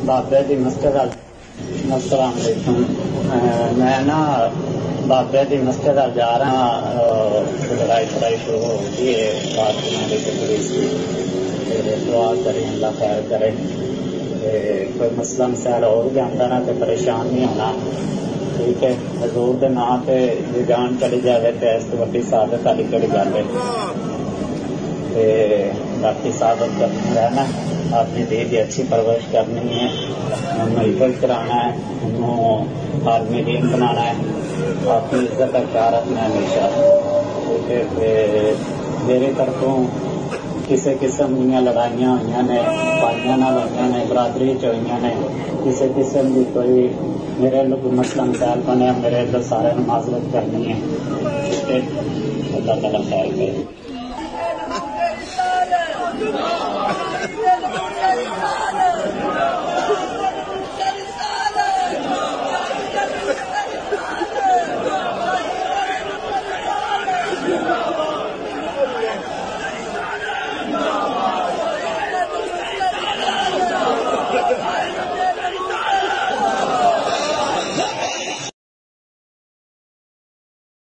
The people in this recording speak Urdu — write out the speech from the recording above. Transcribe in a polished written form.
بابے دی مسجد السلام علیکم. میں نا بابے دی مسجد جا رہا. لڑائی شروع ہو گئی ہے بات پولیس کی. دعا کریں اللہ خیر کرے. کوئی مسئلہ مسائل اور بھی آتا نا تو پریشان نہیں ہونا. ٹھیک ہے. حضور دے نام پہ جو جان چلی جائے تو اس کو وڈی سعادت والی کہڑی گل ہے. باقی سعادت کرنا رہنا اپنی دھی کی اچھی پرورش کرنی ہے. انہوں عزت کرانا ہے. انہوں آدمی دین بنانا ہے. اپنی عزت برقرار رکھنا ہے ہمیشہ. ٹھیک ہے. میری طرفوں کسی قسم دیا لڑائیاں ہوئی نے بھائیوں ہوئی نے برادری ہوئی نے. کسی قسم کی کوئی میرے کوئی مسئلہ مسائل بنے میرے ادھر سارے معذرت کرنی ہے. ٹھیک ہے. اللہ تعالیٰ خیر کرے.